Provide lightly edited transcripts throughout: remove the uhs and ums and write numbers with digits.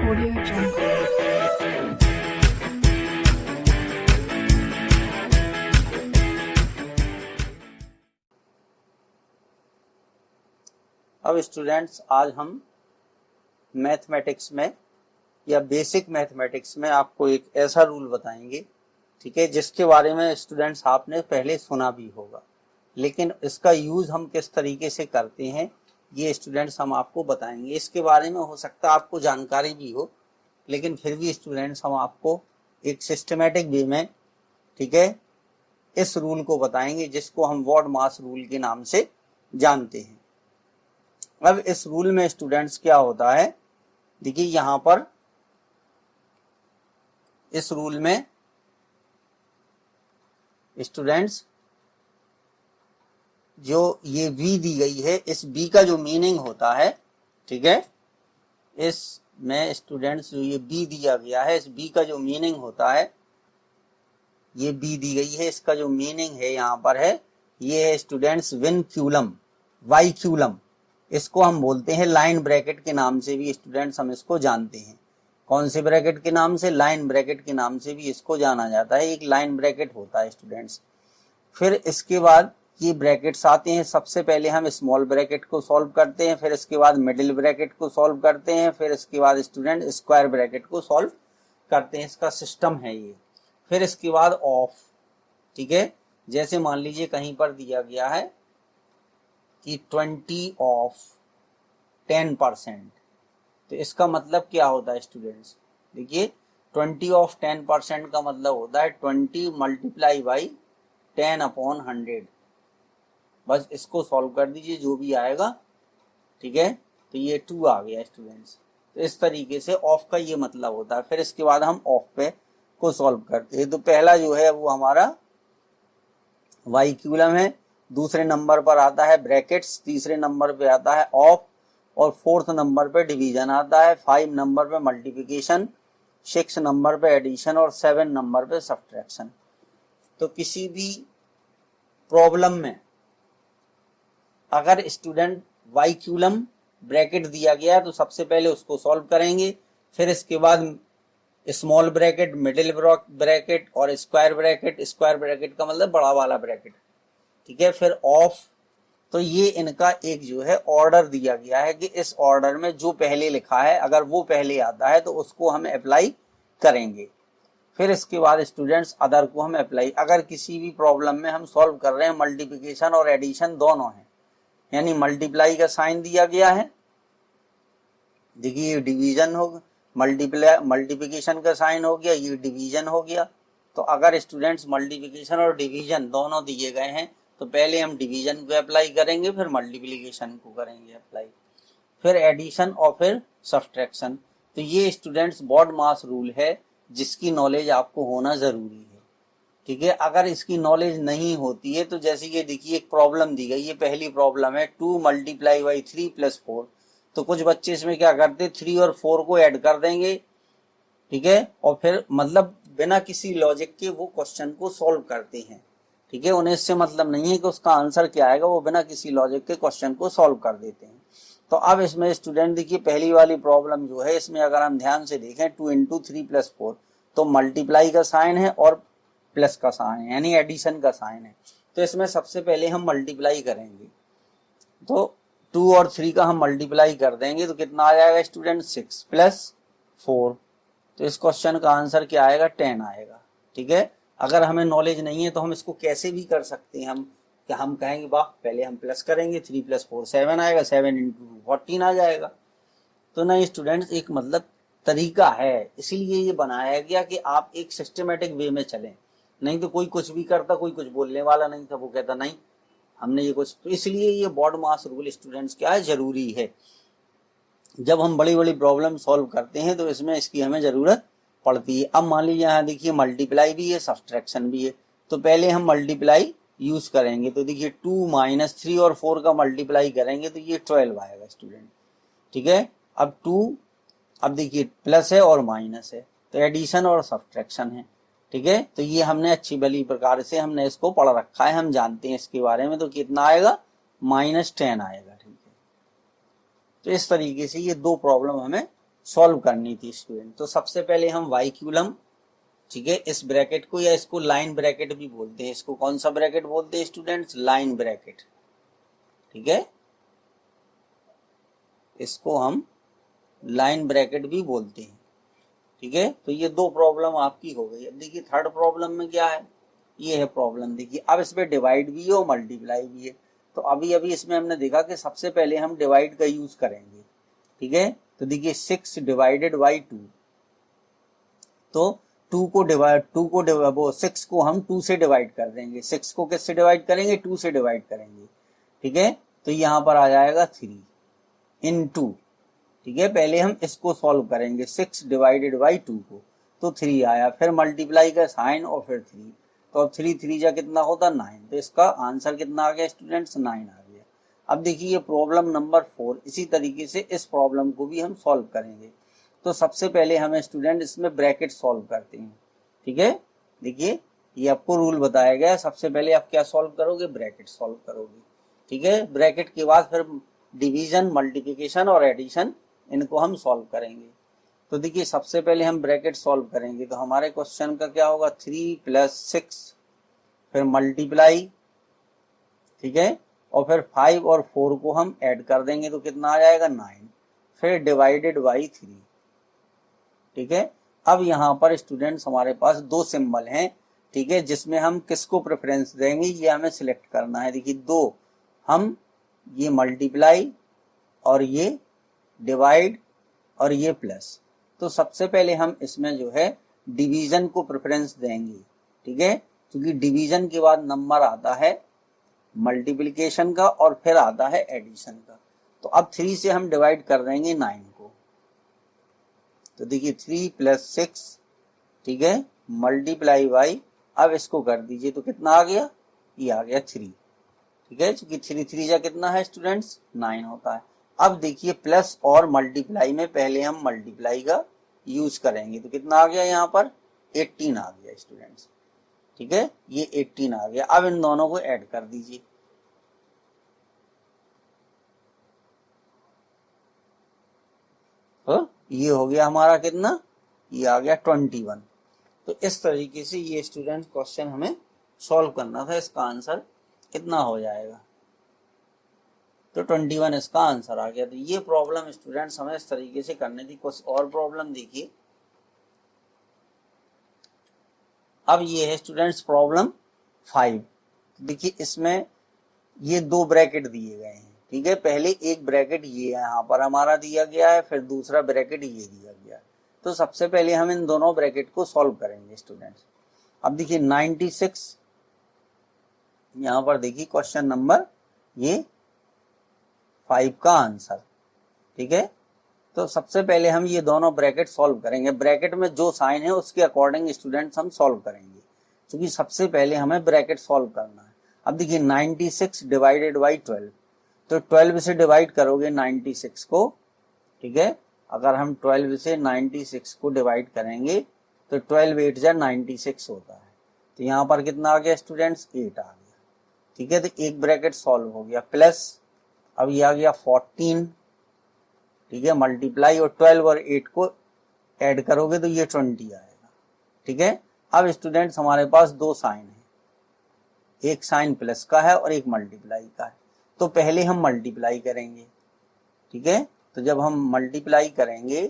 Audio Jungle. अब students आज हम मैथमेटिक्स में या बेसिक मैथमेटिक्स में आपको एक ऐसा रूल बताएंगे, ठीक है, जिसके बारे में स्टूडेंट्स आपने पहले सुना भी होगा, लेकिन इसका यूज हम किस तरीके से करते हैं ये स्टूडेंट्स हम आपको बताएंगे। इसके बारे में हो सकता है आपको जानकारी भी हो, लेकिन फिर भी स्टूडेंट्स हम आपको एक सिस्टमेटिक वे में, ठीक है, इस रूल को बताएंगे जिसको हम वॉर्ड मास रूल के नाम से जानते हैं। अब इस रूल में स्टूडेंट्स क्या होता है, देखिए यहां पर इस रूल में स्टूडेंट्स जो ये v दी गई है, इस v का जो मीनिंग होता है, ठीक है, इसमें स्टूडेंट्स जो ये b दिया गया है, इस b का जो मीनिंग होता है, ये b दी गई है, इसका जो मीनिंग है यहाँ पर है, ये है स्टूडेंट्स विनक्यूलम, वाइक्यूलम। इसको हम बोलते हैं लाइन ब्रैकेट के नाम से भी स्टूडेंट्स हम इसको जानते हैं। कौन से ब्रैकेट के नाम से? लाइन ब्रैकेट के नाम से भी इसको जाना जाता है। एक लाइन ब्रैकेट होता है स्टूडेंट्स। फिर इसके बाद ये ब्रैकेट्स आते हैं। सबसे पहले हम स्मॉल ब्रैकेट को सॉल्व करते हैं, फिर इसके बाद मिडिल ब्रैकेट को सॉल्व करते हैं, फिर इसके बाद स्टूडेंट स्क्वायर ब्रैकेट को सॉल्व करते हैं। इसका सिस्टम है ये। फिर इसके बाद ऑफ, ठीक है, जैसे मान लीजिए कहीं पर दिया गया है कि 20 ऑफ 10%, तो इसका मतलब क्या होता है स्टूडेंट्स? देखिए 20 ऑफ 10% का मतलब होता है 20 मल्टीप्लाई बाई 10/100। बस इसको सॉल्व कर दीजिए, जो भी आएगा, ठीक है, तो ये 2 आ गया स्टूडेंट्स। तो इस तरीके से ऑफ का ये मतलब होता है। फिर इसके बाद हम ऑफ पे को सॉल्व करते हैं। तो पहला जो है वो हमारा वाइक्यूलम है, दूसरे नंबर पर आता है ब्रैकेट्स, तीसरे नंबर पे आता है ऑफ, और फोर्थ नंबर पे डिवीजन आता है, 5 नंबर पे मल्टीप्लिकेशन, 6 नंबर पे एडिशन और 7 नंबर पे सब्ट्रैक्शन। तो किसी भी प्रॉब्लम में अगर स्टूडेंट वाइक्यूलम ब्रैकेट दिया गया तो सबसे पहले उसको सॉल्व करेंगे, फिर इसके बाद स्मॉल ब्रैकेट, मिडिल ब्रैकेट और स्क्वायर ब्रैकेट। स्क्वायर ब्रैकेट का मतलब बड़ा वाला ब्रैकेट, ठीक है, फिर ऑफ। तो ये इनका एक जो है ऑर्डर दिया गया है कि इस ऑर्डर में जो पहले लिखा है अगर वो पहले आता है तो उसको हम अप्लाई करेंगे। फिर इसके बाद स्टूडेंट्स अदर को हम अप्लाई, अगर किसी भी प्रॉब्लम में हम सॉल्व कर रहे हैं मल्टीप्लिकेशन और एडिशन दोनों है, यानी मल्टीप्लाई का साइन दिया गया है, देखिए ये डिवीजन होगा, मल्टीप्लिकेशन का साइन हो गया, ये डिवीजन हो गया। तो अगर स्टूडेंट्स मल्टीप्लिकेशन और डिवीजन दोनों दिए गए हैं तो पहले हम डिवीजन को अप्लाई करेंगे, फिर मल्टीप्लिकेशन को करेंगे अप्लाई, फिर एडिशन और फिर सब्ट्रैक्शन। तो ये स्टूडेंट्स वॉर्ड मास रूल है जिसकी नॉलेज आपको होना जरूरी है, ठीक है। अगर इसकी नॉलेज नहीं होती है तो जैसे ये देखिए एक प्रॉब्लम दी गई है, पहली प्रॉब्लम है 2 मल्टीप्लाई बाई 3 प्लस 4। तो कुछ बच्चे इसमें क्या करते, 3 और 4 को ऐड कर देंगे, ठीक है, और फिर मतलब बिना किसी लॉजिक के वो क्वेश्चन को सॉल्व करते हैं, ठीक है। उन्हें इससे मतलब नहीं है कि उसका आंसर क्या आएगा, वो बिना किसी लॉजिक के क्वेश्चन को सॉल्व कर देते हैं। तो अब इसमें स्टूडेंट देखिए पहली वाली प्रॉब्लम जो है, इसमें अगर हम ध्यान से देखें 2 × 3 + 4, तो मल्टीप्लाई का साइन है और प्लस का साइन है, यानी एडिशन का साइन है। तो इसमें सबसे पहले हम मल्टीप्लाई करेंगे, तो 2 और 3 का हम मल्टीप्लाई कर देंगे तो कितना आ जाएगा स्टूडेंट? 6 + 4। तो इस क्वेश्चन का आंसर क्या आएगा? 10 आएगा, ठीक है। अगर हमें नॉलेज नहीं है तो हम इसको कैसे भी कर सकते हैं, हम कहेंगे वाह पहले हम प्लस करेंगे, 3 + 4 7 आएगा, 7 × 2 14 आ जाएगा। तो नहीं स्टूडेंट्स, एक मतलब तरीका है, इसीलिए ये बनाया गया कि आप एक सिस्टमेटिक वे में चलें। नहीं तो कोई कुछ भी करता, कोई कुछ बोलने वाला नहीं था, वो कहता नहीं हमने ये कुछ। तो इसलिए ये वॉर्ड मास रूल स्टूडेंट्स क्या है, जरूरी है। जब हम बड़ी बड़ी प्रॉब्लम सॉल्व करते हैं तो इसमें इसकी हमें जरूरत पड़ती है। अब मान लीजिए यहाँ देखिए मल्टीप्लाई भी है, सब्ट्रैक्शन भी है, तो पहले हम मल्टीप्लाई यूज करेंगे। तो देखिए 2 - 3 और 4 का मल्टीप्लाई करेंगे तो ये 12 आएगा स्टूडेंट, ठीक है। अब 2, अब देखिए प्लस है और माइनस है, तो एडिशन और सब्ट्रैक्शन है, ठीक है। तो ये हमने अच्छी भली प्रकार से हमने इसको पढ़ रखा है, हम जानते हैं इसके बारे में। तो कितना आएगा? -10 आएगा, ठीक है। तो इस तरीके से ये 2 प्रॉब्लम हमें सॉल्व करनी थी स्टूडेंट। तो सबसे पहले हम वाई क्यूलम, ठीक है, इस ब्रैकेट को, या इसको लाइन ब्रैकेट भी बोलते हैं, इसको कौन सा ब्रैकेट बोलते हैं स्टूडेंट्स? लाइन ब्रैकेट, ठीक है, इसको हम लाइन ब्रैकेट भी बोलते हैं, ठीक है। तो ये दो प्रॉब्लम आपकी हो गई। अब देखिए थर्ड प्रॉब्लम में क्या है, ये है प्रॉब्लम, देखिए अब इसमें डिवाइड भी है और मल्टीप्लाई भी है। तो अभी अभी इसमें हमने देखा कि सबसे पहले हम डिवाइड का यूज करेंगे, ठीक है। तो देखिए 6 डिवाइडेड बाई 2, तो 2 को डिवाइड, वो 6 को हम 2 से डिवाइड कर देंगे। 6 को किससे डिवाइड करेंगे? 2 से डिवाइड करेंगे, ठीक है। तो यहाँ पर आ जाएगा 3 इन 2, ठीक है। पहले हम इसको सॉल्व करेंगे, 6 डिवाइडेड बाई 2 को, तो 3 आया, फिर मल्टीप्लाई का साइन और फिर 3, तो अब 3 3 जा कितना होता? 9। तो इसका आंसर कितना आ गया स्टूडेंट्स? 9 आ गया। अब देखिए ये प्रॉब्लम नंबर 4, इसी तरीके से इस प्रॉब्लम को भी हम सॉल्व करेंगे। तो सबसे पहले हमें स्टूडेंट इसमें ब्रैकेट सॉल्व करते हैं, ठीक है। देखिए ये आपको रूल बताया गया है, सबसे पहले आप क्या सॉल्व करोगे? ब्रैकेट सॉल्व करोगे, ठीक है। ब्रैकेट के बाद फिर डिवीजन, मल्टीप्लिकेशन और एडिशन, इनको हम सॉल्व करेंगे। तो देखिए सबसे पहले हम ब्रैकेट सॉल्व करेंगे, तो हमारे क्वेश्चन का क्या होगा? 3 + 6, फिर मल्टीप्लाई, ठीक है, और फिर 5 और 4 को हम ऐड कर देंगे तो कितना आ जाएगा? 9, फिर डिवाइडेड बाई 3, ठीक है। अब यहाँ पर स्टूडेंट्स हमारे पास दो सिंबल हैं, ठीक है, जिसमें हम किसको प्रेफरेंस देंगे ये हमें सिलेक्ट करना है। देखिए दो, हम ये मल्टीप्लाई और ये डिवाइड और ये प्लस। तो सबसे पहले हम इसमें जो है डिवीजन को प्रेफरेंस देंगे, ठीक है, क्योंकि डिवीजन के बाद नंबर आता है मल्टीप्लिकेशन का और फिर आता है एडिशन का। तो अब 3 से हम डिवाइड कर देंगे 9 को, तो देखिए 3 + 6, ठीक है, मल्टीप्लाई बाई, अब इसको कर दीजिए तो कितना आ गया? ये आ गया 3, ठीक है, क्योंकि 3 3 जा कितना है स्टूडेंट्स? 9 होता है। अब देखिए प्लस और मल्टीप्लाई में पहले हम मल्टीप्लाई का यूज करेंगे, तो कितना आ गया यहाँ पर? 18 आ गया स्टूडेंट्स, ठीक है, ये 18 आ गया। अब इन दोनों को ऐड कर दीजिए, तो ये हो गया हमारा कितना? ये आ गया 21। तो इस तरीके से ये स्टूडेंट क्वेश्चन हमें सॉल्व करना था, इसका आंसर कितना हो जाएगा? तो 21 इसका आंसर आ गया। तो ये प्रॉब्लम स्टूडेंट्स हमें इस तरीके से करनी थी। कुछ और प्रॉब्लम देखिए, अब ये है स्टूडेंट्स प्रॉब्लम 5। देखिए इसमें ये दो ब्रैकेट दिए गए हैं, ठीक है, पहले एक ब्रैकेट ये यहाँ पर हमारा दिया गया है, फिर दूसरा ब्रैकेट ये दिया गया है। तो सबसे पहले हम इन दोनों ब्रैकेट को सॉल्व करेंगे स्टूडेंट्स। अब देखिए 96, यहाँ पर देखिए क्वेश्चन नंबर ये 5 का आंसर, ठीक है। तो सबसे पहले हम ये दोनों ब्रैकेट सॉल्व करेंगे, ब्रैकेट में जो साइन है उसके अकॉर्डिंग स्टूडेंट्स हम सॉल्व करेंगे, क्योंकि सबसे पहले हमें ब्रैकेट सॉल्व करना है। अब देखिए 96 डिवाइडेड बाई 12, तो 12 से डिवाइड करोगे 96 को, ठीक है, अगर हम 12 से 96 को डिवाइड करेंगे तो 12 8 जा 96 होता है। तो यहाँ पर कितना आ गया स्टूडेंट्स? 8 आ गया, ठीक है। तो एक ब्रैकेट सॉल्व हो गया, प्लस अब ये आ गया 14, ठीक है, मल्टीप्लाई और 12 और 8 को ऐड करोगे तो ये 20 आएगा, ठीक है। अब स्टूडेंट्स हमारे पास दो साइन है, एक साइन प्लस का है और एक मल्टीप्लाई का है। तो पहले हम मल्टीप्लाई करेंगे, ठीक है। तो जब हम मल्टीप्लाई करेंगे,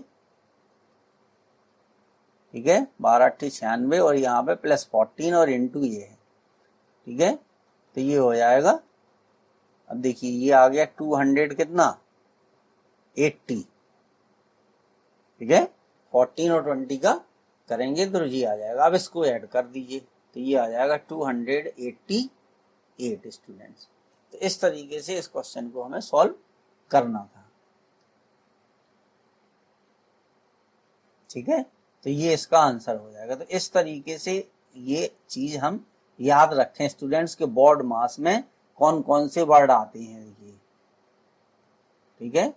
ठीक है, 12 8 96 और यहाँ पे प्लस 14 और इंटू ये है, ठीक है, तो ये हो जाएगा। अब देखिए ये आ गया 200 कितना? 80, ठीक है, 14 और 20 का करेंगे तो ये आ जाएगा। अब इसको ऐड कर दीजिए तो ये आ जाएगा 288 स्टूडेंट्स। तो इस तरीके से इस क्वेश्चन को हमें सॉल्व करना था, ठीक है। तो ये इसका आंसर हो जाएगा। तो इस तरीके से ये चीज हम याद रखें स्टूडेंट्स के बोर्ड मास में कौन कौन से वर्ड आते हैं, देखिए, ठीक है,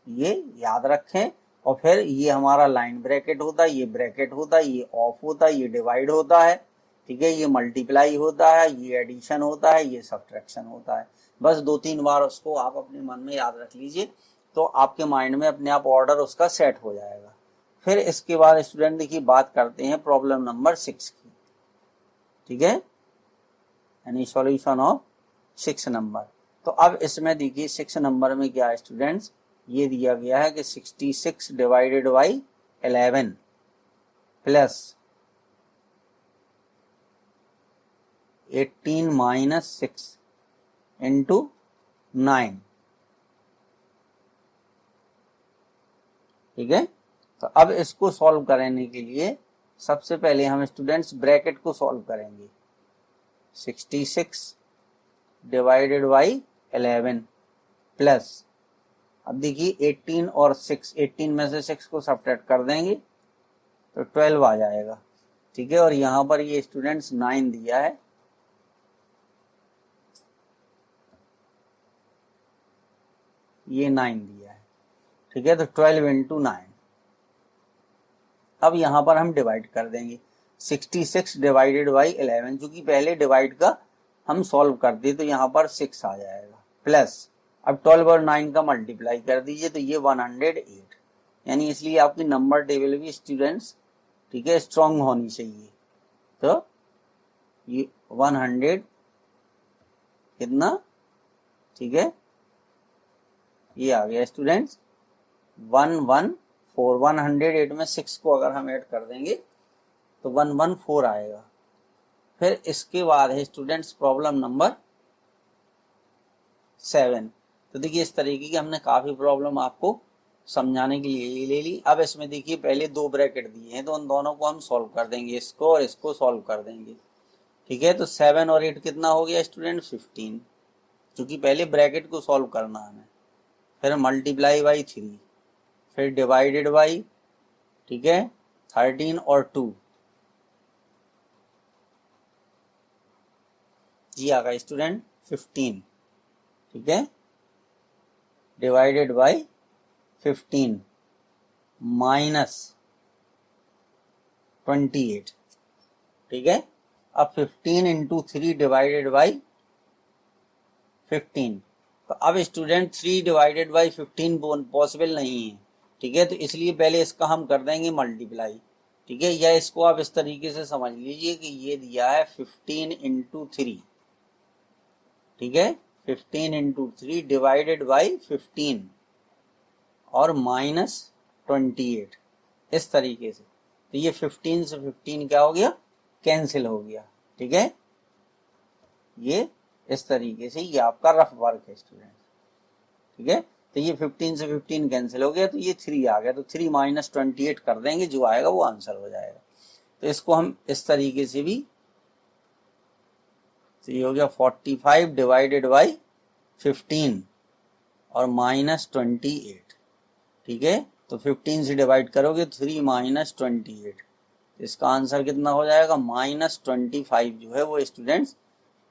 ये याद रखें। और फिर ये हमारा लाइन ब्रैकेट होता है, ये ब्रैकेट होता है, ये ऑफ होता है, ये डिवाइड होता है, ठीक है, ये मल्टीप्लाई होता है, ये एडिशन होता है, ये सब्ट्रैक्शन होता है। बस 2 3 बार उसको आप अपने मन में याद रख लीजिए तो आपके माइंड में अपने आप ऑर्डर उसका सेट हो जाएगा। फिर इसके बाद स्टूडेंट देखिए बात करते हैं प्रॉब्लम नंबर 6 की, ठीक है, यानी सॉल्यूशन ऑफ 6 नंबर। तो अब इसमें देखिए 6 नंबर में क्या है स्टूडेंट्स, ये दिया गया है कि 66 divided by 11 plus 18 minus 6 into 9, ठीक है। तो अब इसको सॉल्व करने के लिए सबसे पहले हम स्टूडेंट्स ब्रैकेट को सॉल्व करेंगे। 66 डिवाइडेड बाई 11 प्लस, अब देखिए 18 और 6, 18 में से 6 को सब्ट्रैक्ट कर देंगे तो 12 आ जाएगा, ठीक है। और यहाँ पर ये स्टूडेंट्स 9 दिया है, ये 9 दिया है, ठीक है। तो 12 इंटू 9, अब यहाँ पर हम डिवाइड कर देंगे 66 डिवाइडेड बाई 11, चूंकि पहले डिवाइड का हम सॉल्व कर दिए तो यहाँ पर 6 आ जाएगा, प्लस अब 12 और 9 का मल्टीप्लाई कर दीजिए तो ये 108, यानी इसलिए आपकी नंबर टेबल भी स्टूडेंट्स, ठीक है, स्ट्रॉन्ग होनी चाहिए। तो ये 100 कितना, ठीक है, ये आ गया स्टूडेंट्स 114। 108 में 6 को अगर हम ऐड कर देंगे तो 114 आएगा। फिर इसके बाद है स्टूडेंट्स प्रॉब्लम नंबर 7। तो देखिए इस तरीके की हमने काफी प्रॉब्लम आपको समझाने के लिए ले ली। अब इसमें देखिए पहले 2 ब्रैकेट दिए हैं तो उन दोनों को हम सॉल्व कर देंगे, इसको और इसको सॉल्व कर देंगे, ठीक है। तो 7 और 8 कितना हो गया स्टूडेंट 15, क्योंकि पहले ब्रैकेट को सॉल्व करना है हमें, फिर मल्टीप्लाई बाई 3, फिर डिवाइडेड बाई, ठीक है, 13 और 2, जी आ गया स्टूडेंट 15, ठीक है, डिवाइडेड बाई 15 माइनस 28, ठीक है। अब 15 इंटू 3 डिवाइडेड बाई 15, तो अब स्टूडेंट 3 डिवाइडेड बाई 15 पॉसिबल नहीं है, ठीक है। तो इसलिए पहले इसका हम कर देंगे मल्टीप्लाई, ठीक है, या इसको आप इस तरीके से समझ लीजिए कि ये दिया है 15 इंटू 3, ठीक है, 15 इंटू 3 डिवाइडेड बाई 15 और माइनस 28, इस तरीके से। तो ये 15 से 15 क्या हो गया, कैंसिल हो गया, ठीक है। ये इस तरीके से ये आपका रफ वर्क है स्टूडेंट, ठीक है। तो ये 15 से 15 कैंसिल हो गया तो ये 3 आ गया, तो 3 माइनस 28 कर देंगे, जो आएगा वो आंसर हो जाएगा। तो इसको हम इस तरीके से भी, तो ये हो गया 45 डिवाइडेड बाई 15 और माइनस 28, ठीक है। तो 15 से डिवाइड करोगे 3 माइनस 28, इसका आंसर कितना हो जाएगा -25 जो है वो स्टूडेंट्स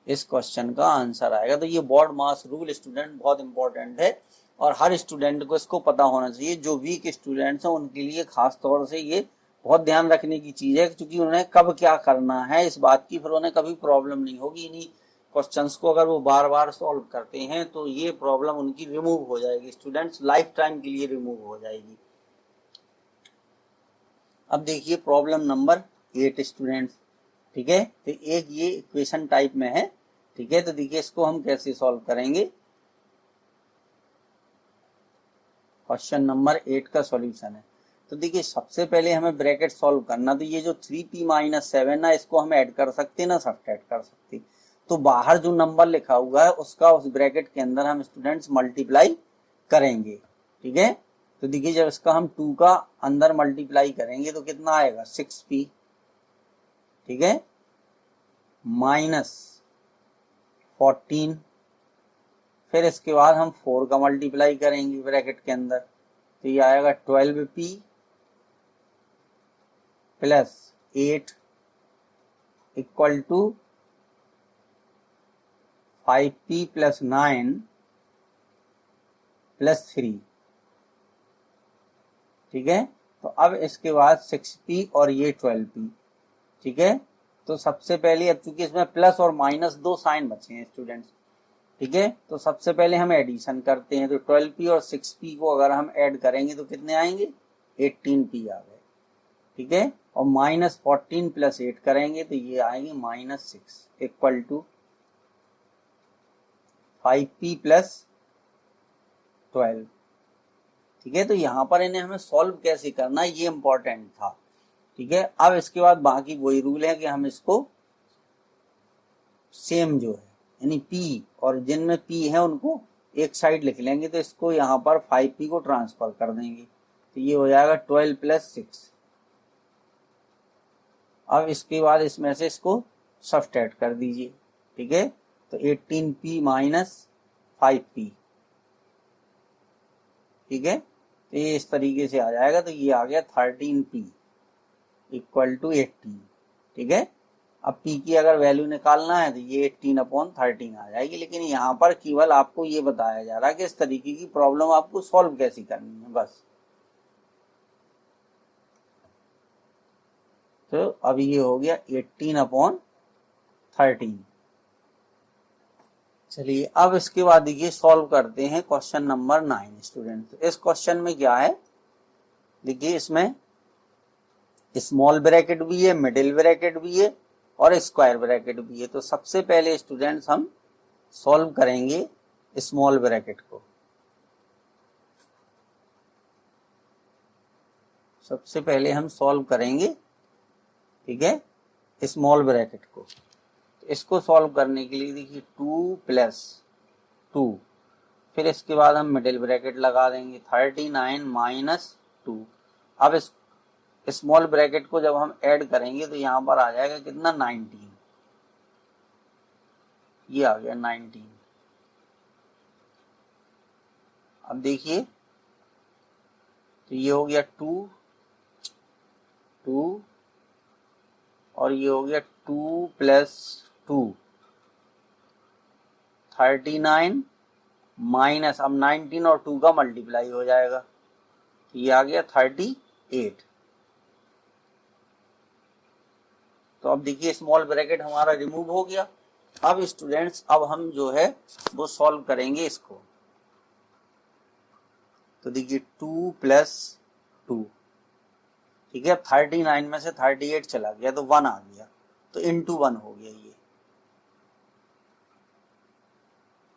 इस क्वेश्चन का आंसर आएगा। तो ये बोर्ड मास रूल स्टूडेंट बहुत इंपॉर्टेंट है और हर स्टूडेंट को इसको पता होना चाहिए। जो वीक स्टूडेंट्स हैं उनके लिए खास तौर से ये बहुत ध्यान रखने की चीज है, क्योंकि उन्हें कब क्या करना है इस बात की फिर उन्हें कभी प्रॉब्लम नहीं होगी। इन्हीं क्वेश्चंस को अगर वो बार बार सॉल्व करते हैं तो ये प्रॉब्लम उनकी रिमूव हो जाएगी, स्टूडेंट्स लाइफ टाइम के लिए रिमूव हो जाएगी। अब देखिए प्रॉब्लम नंबर 8 स्टूडेंट्स, ठीक है। तो एक ये इक्वेशन टाइप में है, ठीक है। तो देखिए इसको हम कैसे सॉल्व करेंगे। क्वेश्चन नंबर 8 का सॉल्यूशन है। तो देखिए सबसे पहले हमें ब्रैकेट सॉल्व करना, तो ये जो 3p माइनस 7 ना, इसको हम ऐड कर सकते ना सब्ट्रैक्ट कर सकते। तो बाहर जो नंबर लिखा हुआ है उसका उस ब्रैकेट के अंदर हम स्टूडेंट्स मल्टीप्लाई करेंगे, ठीक है। तो देखिए जब इसका हम 2 का अंदर मल्टीप्लाई करेंगे तो कितना आएगा 6p, ठीक है, माइनस 14, फिर इसके बाद हम 4 का मल्टीप्लाई करेंगे ब्रैकेट के अंदर तो ये आएगा 12p plus 8 equal to 5p plus 9 plus 3, ठीक है। तो अब इसके बाद 6p और ये 12p, ठीक है। तो सबसे पहले अब चूंकि इसमें प्लस और माइनस 2 साइन बचे हैं स्टूडेंट्स, ठीक है। तो सबसे पहले हम एडिशन करते हैं, तो 12p और 6p को अगर हम ऐड करेंगे तो कितने आएंगे, 18p आ गए, ठीक है। और -14 + 8 करेंगे तो ये आएंगे -6 इक्वल टू 5p + 12, ठीक है। तो यहाँ पर इन्हें हमें सॉल्व कैसे करना है ये इंपॉर्टेंट था, ठीक है। अब इसके बाद बाकी वही रूल है कि हम इसको सेम जो है यानी p और जिनमें p है उनको एक साइड लिख लेंगे, तो इसको यहाँ पर 5p को ट्रांसफर कर देंगे, तो ये हो जाएगा 12 + 6। अब इसके बाद इसमें से इसको सब्सट्रैक्ट कर दीजिए, ठीक है। तो 18p - 5p, ठीक है। तो ये इस तरीके से आ जाएगा, तो ये आ गया 13p इक्वल टू 18, ठीक है। अब p की अगर वैल्यू निकालना है तो ये 18/13 आ जाएगी, लेकिन यहाँ पर केवल आपको ये बताया जा रहा है कि इस तरीके की प्रॉब्लम आपको सॉल्व कैसे करनी है बस। तो अब ये हो गया 18/13। चलिए अब इसके बाद देखिए सॉल्व करते हैं क्वेश्चन नंबर 9 स्टूडेंट। इस क्वेश्चन में क्या है, देखिए इसमें स्मॉल ब्रैकेट भी है, मिडिल ब्रैकेट भी है और स्क्वायर ब्रैकेट भी है। तो सबसे पहले स्टूडेंट्स हम सॉल्व करेंगे स्मॉल ब्रैकेट को। सबसे पहले हम सॉल्व करेंगे, ठीक है, स्मॉल ब्रैकेट को। इसको सॉल्व करने के लिए देखिए 2 + 2, फिर इसके बाद हम मिडिल ब्रैकेट लगा देंगे 39 - 2। अब इस स्मॉल ब्रैकेट को जब हम ऐड करेंगे तो यहाँ पर आ जाएगा कितना, 19, ये आ गया 19। अब देखिए तो ये हो गया 2 2 और ये हो गया 2 + 2 39 माइनस, अब 19 और 2 का मल्टीप्लाई हो जाएगा, तो ये आ गया 38। तो अब देखिए स्मॉल ब्रैकेट हमारा रिमूव हो गया। अब स्टूडेंट्स अब हम जो है वो सॉल्व करेंगे इसको। तो देखिए 2 + 2, ठीक है। 39 में से 38 चला गया तो 1 आ गया, तो इंटू 1 हो गया,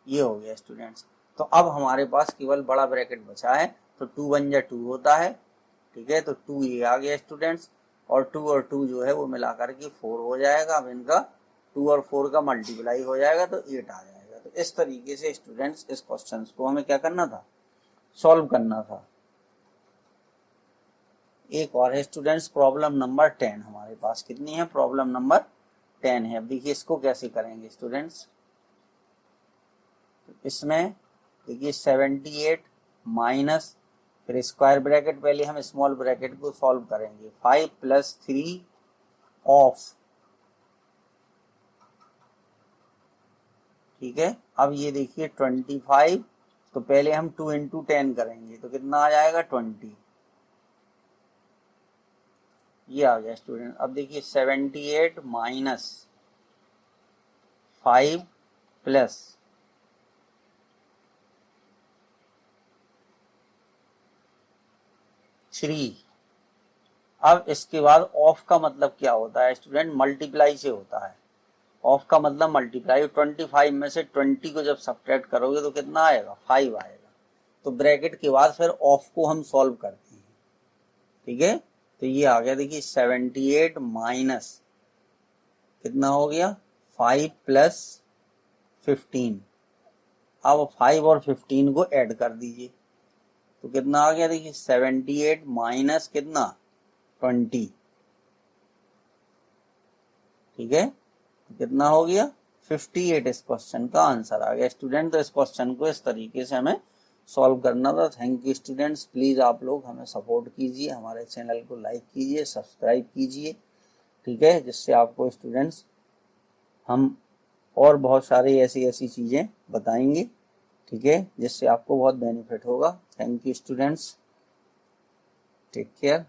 ये हो गया स्टूडेंट्स। तो अब हमारे पास केवल बड़ा ब्रैकेट बचा है, तो 2 × 1 = 2 होता है, ठीक है। तो 2 ये आ गया स्टूडेंट्स, और 2 जो है वो मिला करके 4 हो जाएगा। अब इनका 2 और 4 का मल्टीप्लाई हो जाएगा तो 8 आ जाएगा। तो इस तरीके से स्टूडेंट्स इस क्वेश्चन को हमें क्या करना था, सॉल्व करना था। एक और है स्टूडेंट्स प्रॉब्लम नंबर 10 हमारे पास, कितनी है, प्रॉब्लम नंबर 10 है। अब देखिए इसको कैसे करेंगे स्टूडेंट्स। इसमें देखिए 78 माइनस, फिर स्क्वायर ब्रैकेट, पहले हम स्मॉल ब्रैकेट को सॉल्व करेंगे, 5 + 3 ऑफ, ठीक है। अब ये देखिए 25, तो पहले हम 2 × 10 करेंगे तो कितना आ जाएगा, 20, ये आ गया स्टूडेंट। अब देखिए 78 माइनस 5 + 3। अब इसके बाद ऑफ का मतलब क्या होता है स्टूडेंट, मल्टीप्लाई से होता है। ऑफ का मतलब मल्टीप्लाई, 25 में से 20 को जब सब्ट्रैक्ट करोगे तो कितना आएगा, 5 आएगा। तो ब्रैकेट के बाद फिर ऑफ को हम सॉल्व करते हैं, ठीक है। तो ये आ गया देखिए 78 माइनस कितना हो गया, 5 + 15। अब 5 और 15 को ऐड कर दीजिए तो कितना आ गया, देखिए 78 माइनस कितना, 20, ठीक है। तो कितना हो गया, 58। इस क्वेश्चन का आंसर आ गया स्टूडेंट। तो इस क्वेश्चन को इस तरीके से हमें सॉल्व करना था। Thank you students. प्लीज़ आप लोग हमें सपोर्ट कीजिए, हमारे चैनल को लाइक कीजिए, सब्सक्राइब कीजिए, ठीक है, जिससे आपको स्टूडेंट्स हम और बहुत सारी ऐसी चीज़ें बताएंगे, ठीक है, जिससे आपको बहुत बेनिफिट होगा। Thank you students, take care.